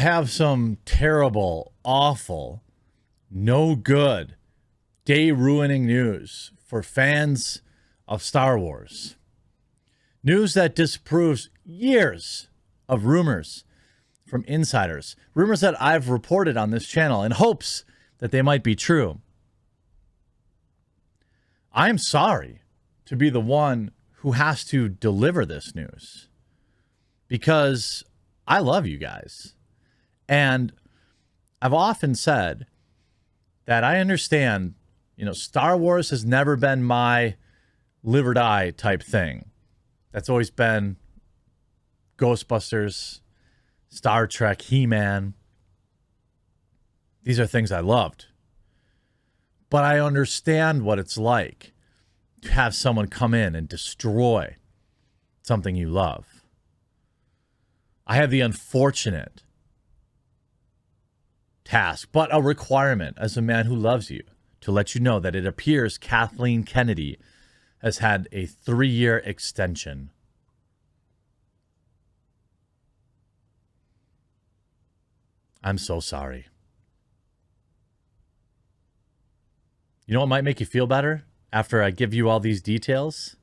have some terrible, awful, no good, day-ruining news for fans of Star Wars. News that disproves years of rumors from insiders. Rumors that I've reported on this channel in hopes that they might be true. I'm sorry to be the one who has to deliver this news because I love you guys. And I've often said that I understand, Star Wars has never been my live or die type thing. That's always been Ghostbusters, Star Trek, He-Man. These are things I loved. But I understand what it's like to have someone come in and destroy something you love. I have the unfortunate task, but a requirement as a man who loves you, to let you know that it appears Kathleen Kennedy has had a 3-year extension. I'm so sorry. You know what might make you feel better after I give you all these details?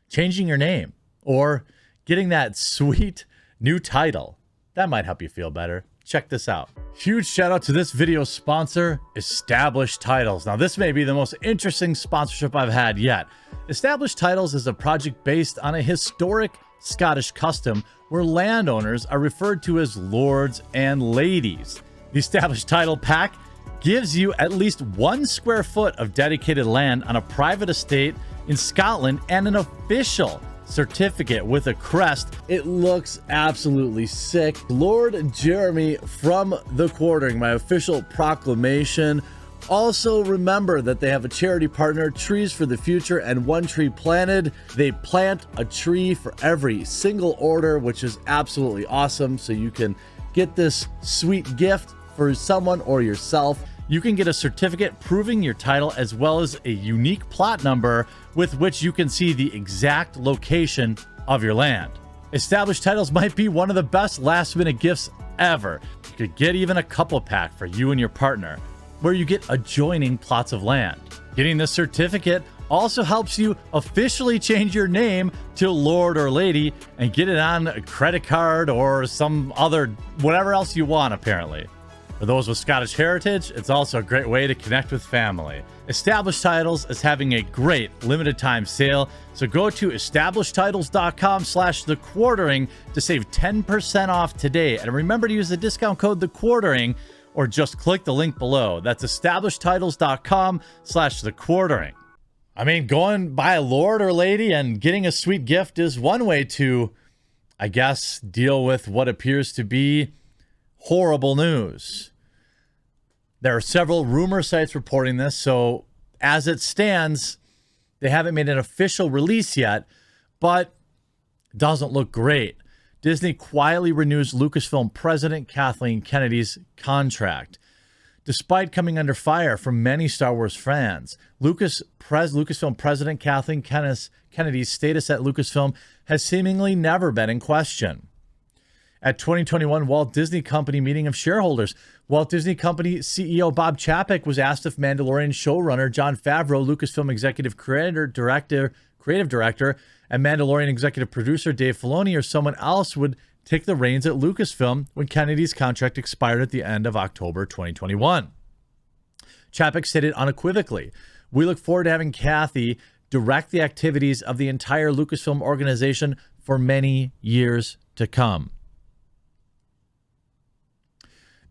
Changing your name or getting that sweet new title. That might help you feel better. Check this out. Huge shout out to this video sponsor, Established Titles. Now, this may be the most interesting sponsorship I've had yet. Established Titles is a project based on a historic Scottish custom where landowners are referred to as lords and ladies. The Established Title Pack gives you at least 1 square foot of dedicated land on a private estate in Scotland and an official certificate with a crest. It looks absolutely sick. Lord Jeremy from The Quartering, my official proclamation. Also, remember that they have a charity partner, Trees for the Future, and One Tree Planted. They plant a tree for every single order, which is absolutely awesome. So you can get this sweet gift for someone or yourself. You can get a certificate proving your title as well as a unique plot number with which you can see the exact location of your land. Established Titles might be one of the best last-minute gifts ever. You could get even a couple pack for you and your partner, where you get adjoining plots of land. Getting this certificate also helps you officially change your name to Lord or Lady and get it on a credit card or some other, whatever else you want, apparently. For those with Scottish heritage, it's also a great way to connect with family. Established Titles is having a great limited time sale, so go to establishedtitles.com/thequartering to save 10% off today. And remember to use the discount code thequartering or just click the link below. That's establishedtitles.com/thequartering. I mean, going by a lord or lady and getting a sweet gift is one way to, I guess, deal with what appears to be horrible news. There are several rumor sites reporting this, so as it stands, they haven't made an official release yet, but it doesn't look great. Disney quietly renews Lucasfilm president Kathleen Kennedy's contract. Despite coming under fire from many Star Wars fans, Lucasfilm president Kathleen Kennedy's status at Lucasfilm has seemingly never been in question. At 2021 Walt Disney Company meeting of shareholders, Walt Disney Company CEO Bob Chapek was asked if Mandalorian showrunner Jon Favreau, Lucasfilm executive creative director, and Mandalorian executive producer Dave Filoni or someone else would take the reins at Lucasfilm when Kennedy's contract expired at the end of October 2021. Chapek stated unequivocally, "We look forward to having Kathy direct the activities of the entire Lucasfilm organization for many years to come."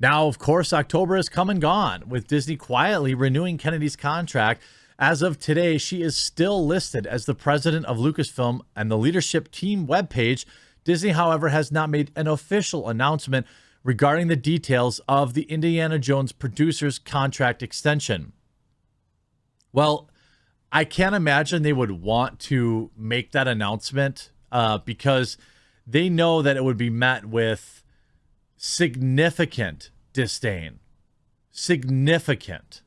Now, of course, October has come and gone, with Disney quietly renewing Kennedy's contract. As of today, she is still listed as the president of Lucasfilm and the leadership team webpage. Disney, however, has not made an official announcement regarding the details of the Indiana Jones producer's contract extension. Well, I can't imagine they would want to make that announcement because they know that it would be met with significant disdain. Significant.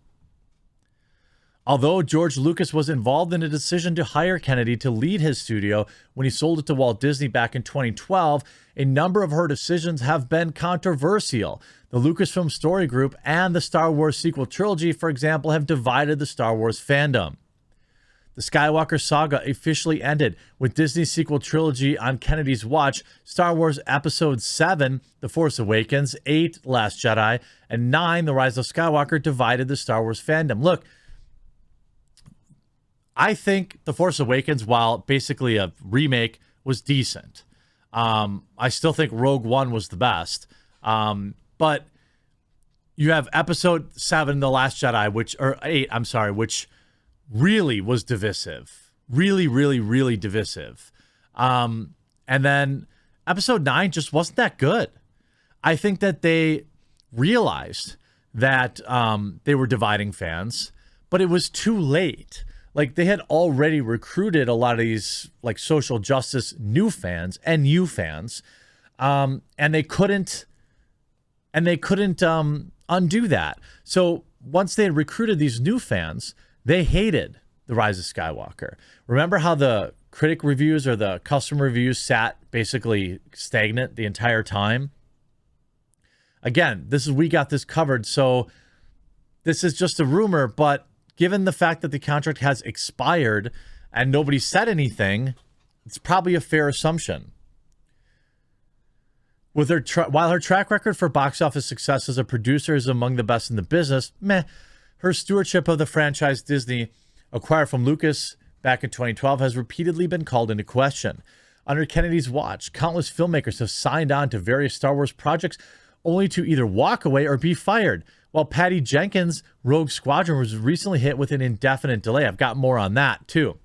Although George Lucas was involved in a decision to hire Kennedy to lead his studio when he sold it to Walt Disney back in 2012, a number of her decisions have been controversial. The Lucasfilm Story Group and the Star Wars sequel trilogy, for example, have divided the Star Wars fandom. The Skywalker saga officially ended with Disney's sequel trilogy on Kennedy's watch. Star Wars Episode 7, The Force Awakens, 8, Last Jedi, and 9, The Rise of Skywalker divided the Star Wars fandom. Look, I think The Force Awakens, while basically a remake, was decent. I still think Rogue One was the best. But you have Episode 7, The Last Jedi, or 8, I'm sorry, which really was divisive. Really, really, really divisive. And then Episode 9 just wasn't that good. I think that they realized that they were dividing fans, but it was too late. Like, they had already recruited a lot of these like social justice new fans and you fans, and they couldn't undo that. So once they had recruited these new fans, they hated The Rise of Skywalker. Remember how the critic reviews or the customer reviews sat basically stagnant the entire time? Again, we got this covered, so this is just a rumor, but given the fact that the contract has expired and nobody said anything, it's probably a fair assumption. With while her track record for box office success as a producer is among the best in the business, her stewardship of the franchise Disney acquired from Lucas back in 2012 has repeatedly been called into question. Under Kennedy's watch, countless filmmakers have signed on to various Star Wars projects only to either walk away or be fired. While Patty Jenkins' Rogue Squadron was recently hit with an indefinite delay. I've got more on that too,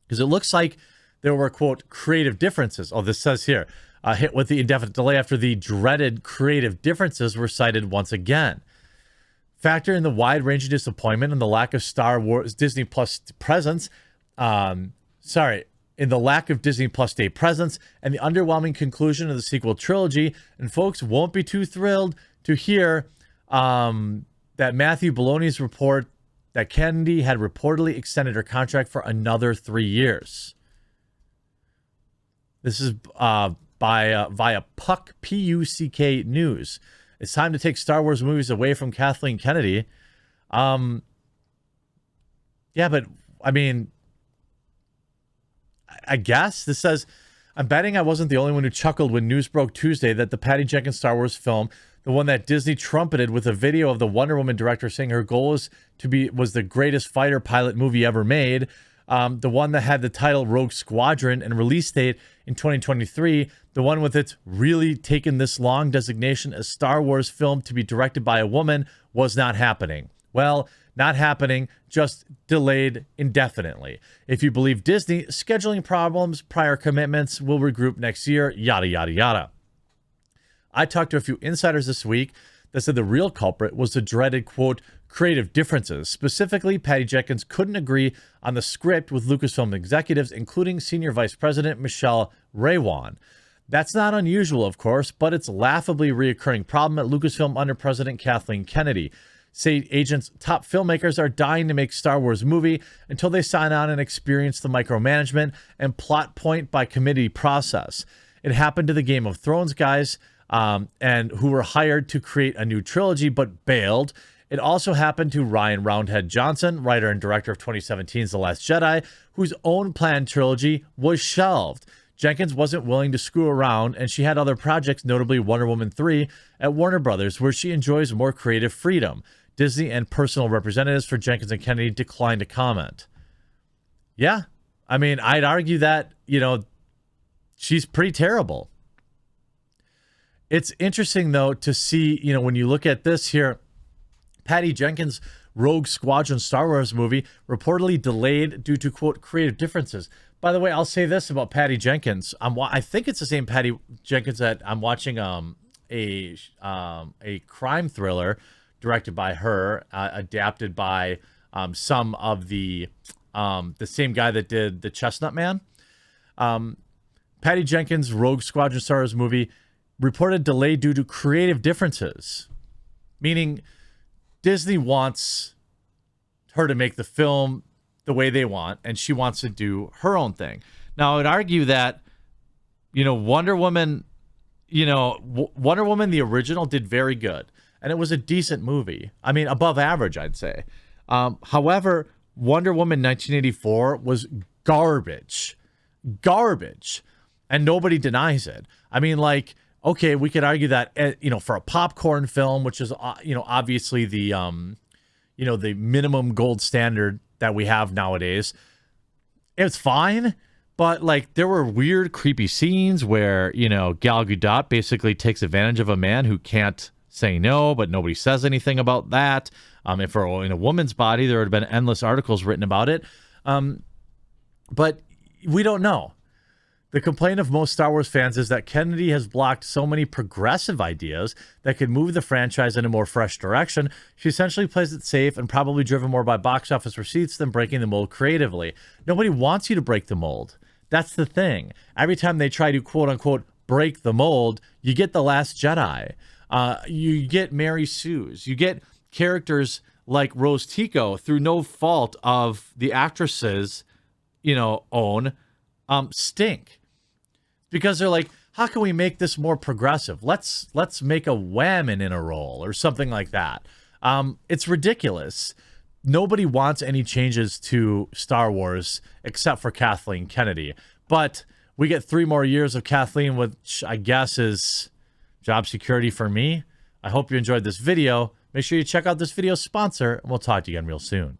because it looks like there were, quote, creative differences. Oh, this says here, hit with the indefinite delay after the dreaded creative differences were cited once again. Factor in the wide-ranging disappointment and the lack of Star Wars Disney Plus presence. In the lack of Disney Plus Day presence and the underwhelming conclusion of the sequel trilogy, and folks won't be too thrilled to hear that Matthew Bologna's report that Kennedy had reportedly extended her contract for another 3 years. This is via Puck, P-U-C-K News. It's time to take Star Wars movies away from Kathleen Kennedy. Yeah, but I mean, I guess this says, I'm betting I wasn't the only one who chuckled when news broke Tuesday that the Patty Jenkins Star Wars film, the one that Disney trumpeted with a video of the Wonder Woman director saying her goal was the greatest fighter pilot movie ever made, the one that had the title Rogue Squadron and release date in 2023, the one with its really taken this long designation as Star Wars film to be directed by a woman, was not happening. Well, not happening, just delayed indefinitely. If you believe Disney, scheduling problems, prior commitments, will regroup next year, yada, yada, yada. I talked to a few insiders this week that said the real culprit was the dreaded, quote, creative differences. Specifically, Patty Jenkins couldn't agree on the script with Lucasfilm executives, including Senior Vice President Michelle Raywan. That's not unusual, of course, but it's a laughably reoccurring problem at Lucasfilm under President Kathleen Kennedy. Say agents, top filmmakers are dying to make Star Wars movie until they sign on and experience the micromanagement and plot point by committee process. It happened to the Game of Thrones guys, and who were hired to create a new trilogy but bailed. It also happened to Ryan Roundhead Johnson, writer and director of 2017's The Last Jedi, whose own planned trilogy was shelved. Jenkins wasn't willing to screw around, and she had other projects, notably Wonder Woman 3 at Warner Brothers, where she enjoys more creative freedom. Disney and personal representatives for Jenkins and Kennedy declined to comment. Yeah, I mean, I'd argue that, she's pretty terrible. It's interesting, though, to see, when you look at this here, Patty Jenkins' Rogue Squadron Star Wars movie reportedly delayed due to, quote, creative differences. By the way, I'll say this about Patty Jenkins. I think it's the same Patty Jenkins that I'm watching a crime thriller directed by her, adapted by some of the same guy that did The Chestnut Man. Patty Jenkins' Rogue Squadron Star Wars movie reported delay due to creative differences, meaning Disney wants her to make the film the way they want, and she wants to do her own thing. Now, I would argue that, Wonder Woman, Wonder Woman, the original, did very good. And it was a decent movie. I mean, above average, I'd say. However, Wonder Woman 1984 was garbage. Garbage. And nobody denies it. I mean, like, okay, we could argue that, for a popcorn film, which is, obviously the, the minimum gold standard that we have nowadays, it's fine. But, like, there were weird, creepy scenes where, Gal Gadot basically takes advantage of a man who can't say no, but nobody says anything about that. If it were in a woman's body, there would have been endless articles written about it. But we don't know. The complaint of most Star Wars fans is that Kennedy has blocked so many progressive ideas that could move the franchise in a more fresh direction. She essentially plays it safe and probably driven more by box office receipts than breaking the mold creatively. Nobody wants you to break the mold. That's the thing. Every time they try to, quote unquote, break the mold, you get The Last Jedi. You get Mary Sue's. You get characters like Rose Tico through no fault of the actresses, own, stink. Because they're like, how can we make this more progressive? Let's make a woman in a role or something like that. It's ridiculous. Nobody wants any changes to Star Wars except for Kathleen Kennedy. But we get 3 more years of Kathleen, which I guess is job security for me. I hope you enjoyed this video. Make sure you check out this video's sponsor, and we'll talk to you again real soon.